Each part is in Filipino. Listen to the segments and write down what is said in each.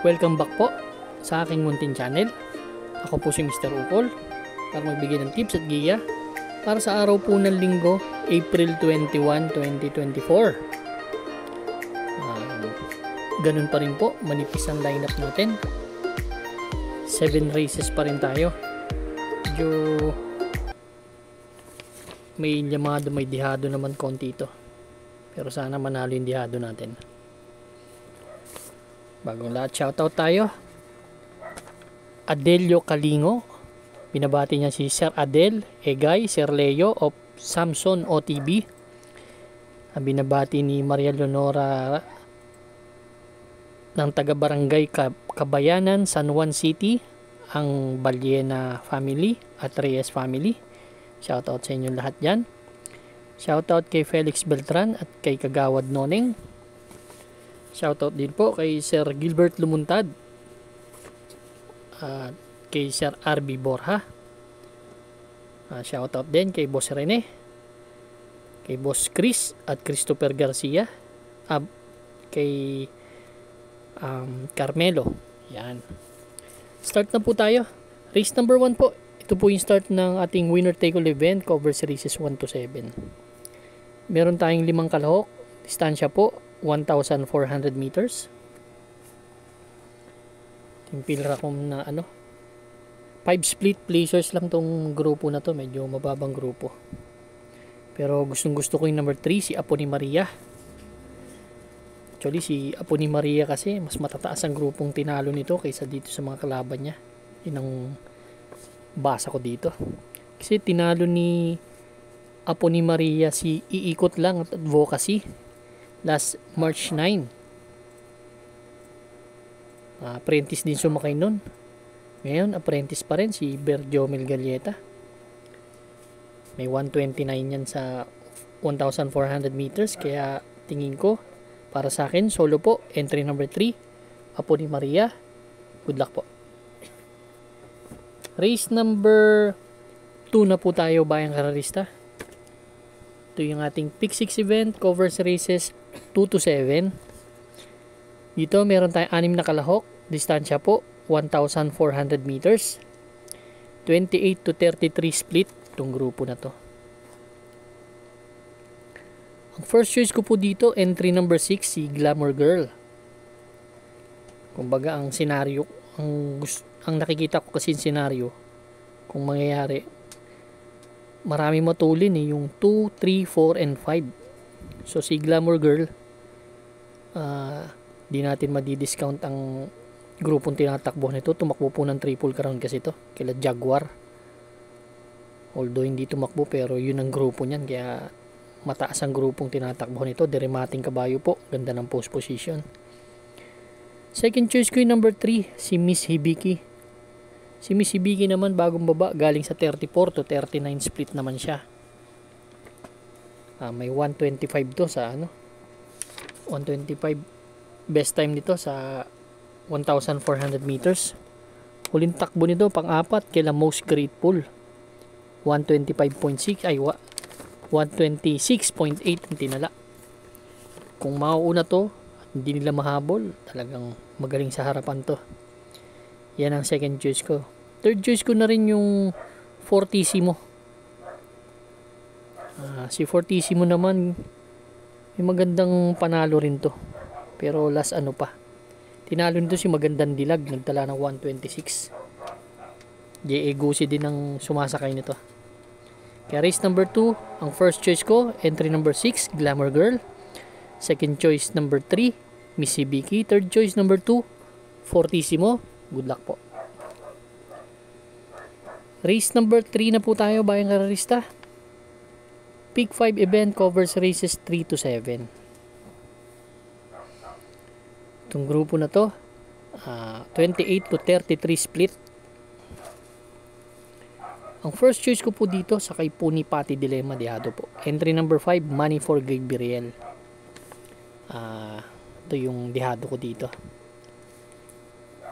Welcome back po sa aking munting channel. Ako po si Mr. Ukol para magbigay ng tips at giya para sa araw po ng linggo, April 21, 2024. Ganun pa rin po, manipis ang lineup natin. 7 races pa rin tayo. Medyo may llamado, may dihado naman konti ito. Pero sana manalo yung dihado natin. Bagong lahat, shoutout tayo. Adelio Kalingo. Binabati niya si Sir Adel, Egay, Sir Leo of Samson OTB. Binabati ni Maria Leonora ng taga-barangay Kabayanan, San Juan City, ang Balyena family at Reyes family. Shoutout sa inyo lahat dyan. Shoutout kay Felix Beltran at kay Kagawad Noneng. Shoutout din po kay Sir Gilbert Lumuntad at kay Sir RB Borja. Shoutout din kay Boss Rene, kay Boss Chris at Christopher Garcia, kay Carmelo. Yan. Start na po tayo. Race number 1 po. Ito po yung start ng ating winner take all event, cover races 1 to 7. Meron tayong 5 kalahok. Distansya po 1,400 meters. Timpilra ko na 5 split placers lang tong grupo na to. Medyo mababang grupo. Pero gustong gusto ko yung number 3, si Apo ni Maria. Actually si Apo ni Maria kasi mas matataas ang grupong tinalo nito kaysa dito sa mga kalaban niya. Yun ang basa ko dito. Kasi tinalo ni Apo ni Maria si Iikot Lang at Advocacy last March 9. Apprentice din sumakay nun. Ngayon apprentice pa rin si Berjomel Galleta. May 129 yan sa 1,400 meters. Kaya tingin ko para sa akin solo po, entry number 3, Apo ni Maria. Good luck po. Race number 2 na po tayo, bayang kararista. Ito yung ating pick 6 event, covers races 2 to 7. Dito meron tayong 6 na kalahok. Distansya po 1,400 meters. 28 to 33 split itong grupo na to. Ang first choice ko po dito, entry number 6, si Glamour Girl. Kumbaga ang senaryo, ang nakikita ko kasi senaryo kung mangyayari, marami matulin yung 2, 3, 4, and 5. So si Glamour Girl, di natin madidiscount ang grupong tinatakbo nito. Tumakbo po ng triple crown kasi ito kila Jaguar. Although hindi tumakbo pero yun ang grupo niyan, kaya mataas ang grupong tinatakbo nito. Deremating kabayo po, ganda ng post position. Second choice ko yung number 3, si Miss Hibiki. Si Miss Hibiki naman bagong baba, galing sa 34 to 39 split naman siya. May 125 to sa 125 best time nito sa 1,400 meters. Huling takbo nito pang-apat kila Most Grateful. 125.6 ay 126.8 ang tinala. Kung mauuna to, hindi nila mahabol, talagang magaling sa harapan to. Yan ang second choice ko. Third choice ko na rin yung Fortissimo. Si Fortissimo naman, may magandang panalo rin to. Pero last tinalo nito si Magandang Dilag, nagtala ng 126. J.A. Gusi din ang sumasakay nito. Kaya race number 2, ang first choice ko, entry number 6, Glamour Girl. Second choice number 3, Miss Hibiki. Third choice number 2, Fortissimo. Good luck po. Race number 3 na po tayo, bayang kararista. Pick 5 event, covers races 3 to 7. Itong grupo na to, 28 to 33 split. Ang first choice ko po dito sa kay Puni Pati Dilemma Dihado po. Entry number 5, Money for Gabriel. Ito yung dihado ko dito.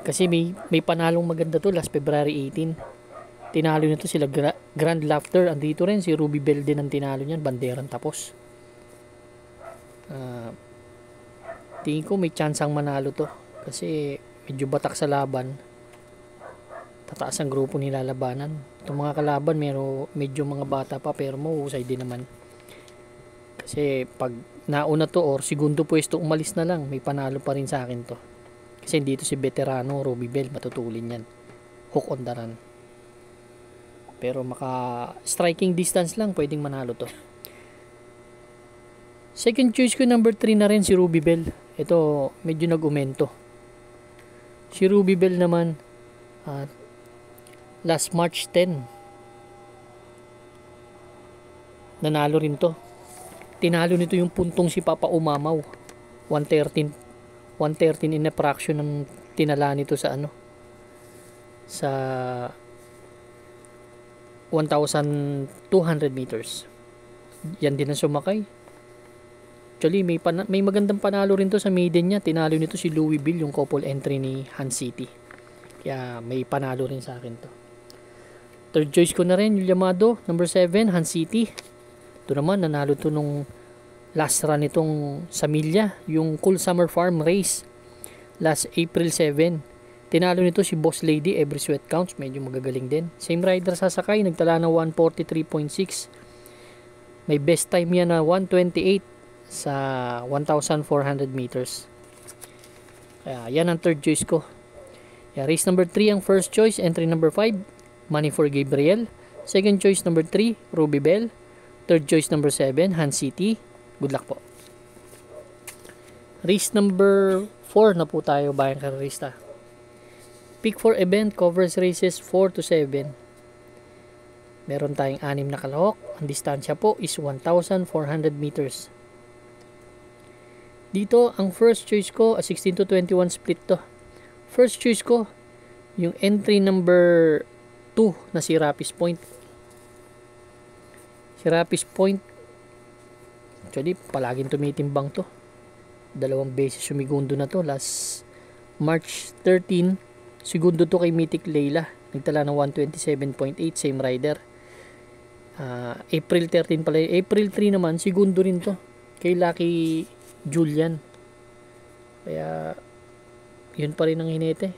Kasi may panalong maganda to last February 18. Tinalo nito sila Grand Laughter. Andito rin si Ruby Bell din ang tinalo niyan, banderang tapos. Tingin ko may chance ang manalo to kasi medyo batak sa laban, tataas ang grupo nilalabanan. Itong mga kalaban medyo mga bata pa pero mahusay din naman. Kasi pag nauna to or segundo pwesto umalis na lang, may panalo pa rin sa akin to. Kasi dito si veterano Ruby Bell, matutulin yan. Hook on the run. Pero maka striking distance lang, pwedeng manalo to. Second choice ko number 3 na rin si Ruby Bell. Ito medyo nag-umento. Si Ruby Bell naman last March 10 nanalo rin to. Tinalo nito yung puntong si Papa Umamaw. 113 in a fraction ng tinala nito sa sa 1,200 meters. Yan din ang sumakay. Actually, may magandang panalo rin to sa maiden niya. Tinalo nito si Louisville, yung couple entry ni Han City. Kaya may panalo rin sa akin to. Third choice ko na rin, yung Yamado, number 7, Han City. Ito naman, nanalo to nung last run nitong Samilya, yung Cool Summer Farm Race. Last April 7. Tinalo nito si Boss Lady, Every Sweat Counts. Medyo magagaling din. Same rider sasakay, nagtala ng 143.6. May best time yan na 128 sa 1,400 meters. Kaya yan ang third choice ko. Kaya race number 3 ang first choice. Entry number 5, Money for Gabriel. Second choice number 3, Ruby Bell. Third choice number 7, Han City. Good luck po. Race number 4 na po tayo, bayang karerista. Pick 4 event covers races 4 to 7. Meron tayong 6 na kalahok. Ang distansya po is 1,400 meters. Dito, ang first choice ko, 16 to 21 split to. First choice ko, yung entry number 2 na si Rapis Point. Si Rapis Point, actually, palaging tumitimbang to. 2 beses sumigundo na to. Last March 13, segundo to kay Mythic Layla. Nagtala ng 127.8, same rider. April 13 pala. April 3 naman, segundo rin to kay Lucky Julian. Kaya yun pa rin ang hinete.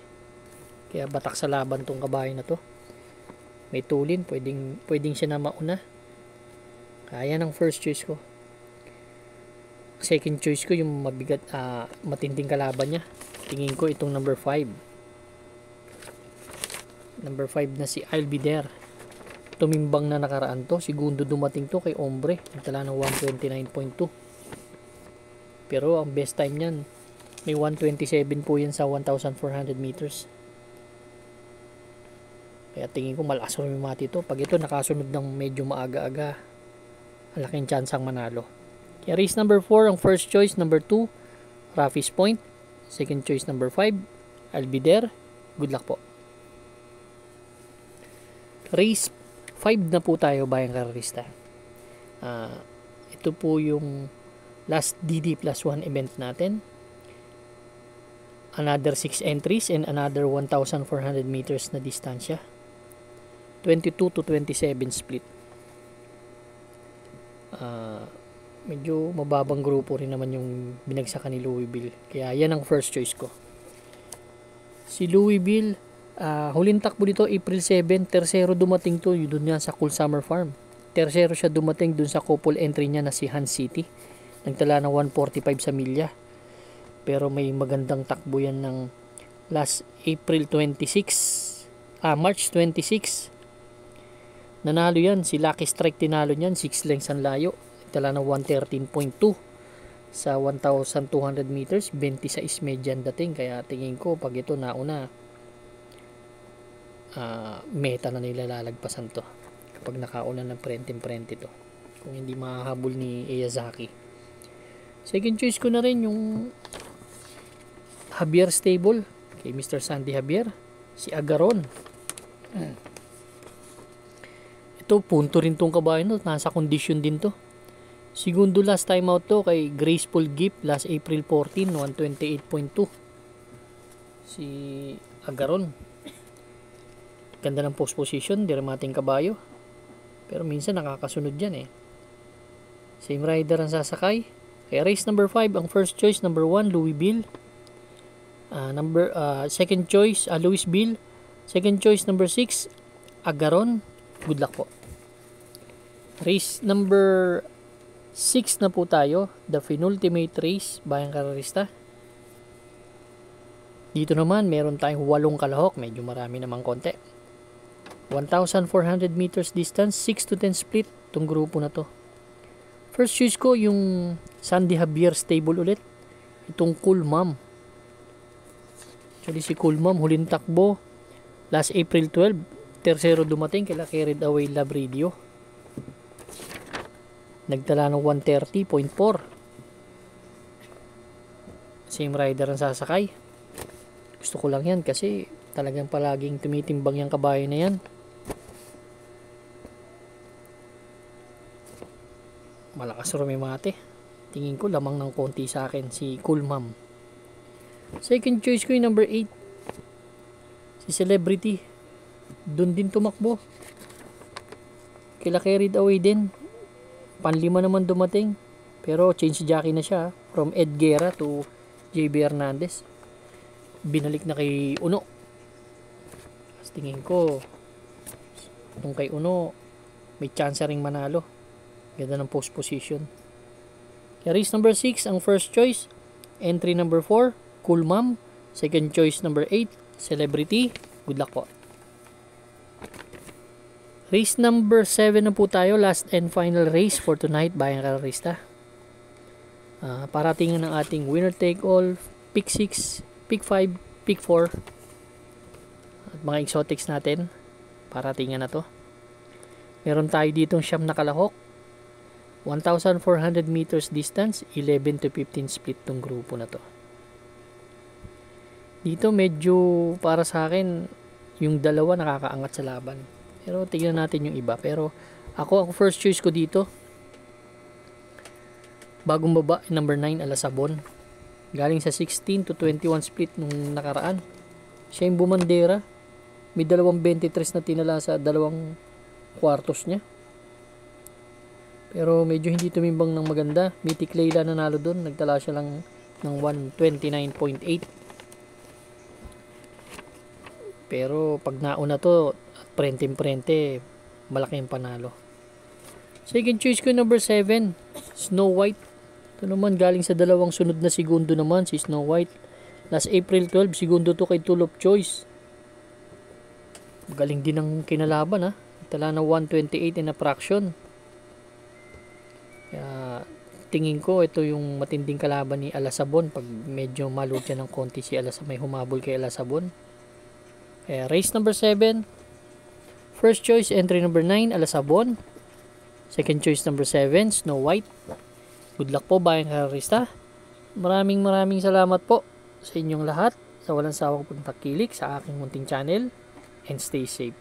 Kaya batak sa laban tong kabayo na to. May tulin, pwedeng siya na mauna. Kaya ng first choice ko. Second choice ko yung mabigat, matinding kalaban niya. Tingin ko itong number 5. Number 5 na si I'll Be There. Tumimbang na nakaraan to. Segundo dumating to kay Ombre. Nagtala ng 129.2. Pero ang best time niyan, may 127 po yan sa 1,400 meters. Kaya tingin ko malakas rin yung mati to. Pag ito nakasunod ng medyo maaga-aga, malaking chance ang manalo. Kaya race number 4 ang first choice. Number 2, Rapis Point. Second choice number 5, I'll Be There. Good luck po. Race 5 na po tayo, bayang karerista. Ito po yung last DD plus 1 event natin. Another 6 entries and another 1,400 meters na distansya. 22 to 27 split. Medyo mababang grupo rin naman yung binagsakan ni Louisville. Kaya yan ang first choice ko. Si Louisville, huling takbo dito April 7, tersero dumating to doon yan sa Cool Summer Farm. Tersero siya dumating doon sa couple entry niya na si Han City. Nagtala ng 145 sa milya. Pero may magandang takbo yan ng last April 26, March 26. Nanalo yan, si Lucky Strike tinalo niyan, 6 lengths ang layo. Nagtala ng 113.2 sa 1,200 meters, 26 medyan dating. Kaya tingin ko pag ito nauna, meta na nila lalagpasan to kapag nakauna ng prente to, kung hindi makahabol ni Iyazaki. Second choice ko na rin yung Javier Stable kay Mr. Sandy Javier, si Agaron. Ito punto rin tong kabayo no, nasa condition din to. Segundo last time out to kay Graceful Gift last April 14, 128.2 si Agaron. Ganda ng post position, diramating kabayo. Pero minsan nakakasunod yan eh. Same rider ang sasakay. Kaya race number 5, ang first choice, number 1, Louisville. Second choice, Louisville. Second choice, number 6, Agaron. Good luck po. Race number 6 na po tayo. The penultimate race, Bayang Karerista. Dito naman, meron tayong 8 kalahok. Medyo marami namang konti. 1,400 meters distance, 6 to 10 split. Itong grupo na to. First choice ko, yung Sandy Javier stable ulit. Itong Cool Mom. Actually, si Cool Mom, huling takbo. Last April 12, tercero dumating, kila Carried Away Lab Radio. Nagtala ng 130.4. Same rider ang sasakay. Gusto ko lang yan kasi talagang palaging tumitimbang yung kabayo na yan. Malakas rumimate. Tingin ko lamang ng konti sa akin si Cool Mom. Second choice ko yung number 8. Si Celebrity. Doon din tumakbo. Kila Carried Away din. Panlima naman dumating. Pero change jockey na siya. From Ed Guerra to JB Hernandez. Binalik na kay Uno. As tingin ko, itong kay Uno, may chance ring manalo. Ganda ng post position. Kaya race number 6, ang first choice. Entry number 4, Cool Mom. Second choice number 8, Celebrity. Good luck po. Race number 7 na po tayo. Last and final race for tonight, Bayang Karerista. Parating ng ating winner take all, pick 6, pick 5, pick 4. At mga exotics natin. Parating na to. Meron tayo ditong siyam na kalahok. 1,400 meters distance, 11 to 15 split tong grupo na to. Dito medyo para sa akin, yung dalawa nakakaangat sa laban. Pero tignan natin yung iba. Pero ako first choice ko dito. Bagong baba, number 9, Alasabon. Galing sa 16 to 21 split nung nakaraan. Siya yung bumandera. May 23 na tinala sa 2 kwartos niya. Pero medyo hindi tumimbang ng maganda. Mythic Layla nanalo doon. Nagtala siya lang ng 129.8. Pero pag nauna to, prente-prente, malaki yung panalo. Second choice ko number 7, Snow White. Ito naman galing sa 2 sunod na segundo naman si Snow White. Last April 12, segundo to kay Tool of Choice. Galing din ang kinalaban ha. Tala na 128 in a fraction. Kaya tingin ko ito yung matinding kalaban ni Alasabon. Pag medyo malut siya ng konti si Alasabon, may humabol kay Alasabon. Kaya race number 7. First choice, entry number 9, Alasabon. Second choice, number 7, Snow White. Good luck po, Bayang Karerista. Maraming salamat po sa inyong lahat sa walang sawang pagtakilik sa aking munting channel. And stay safe.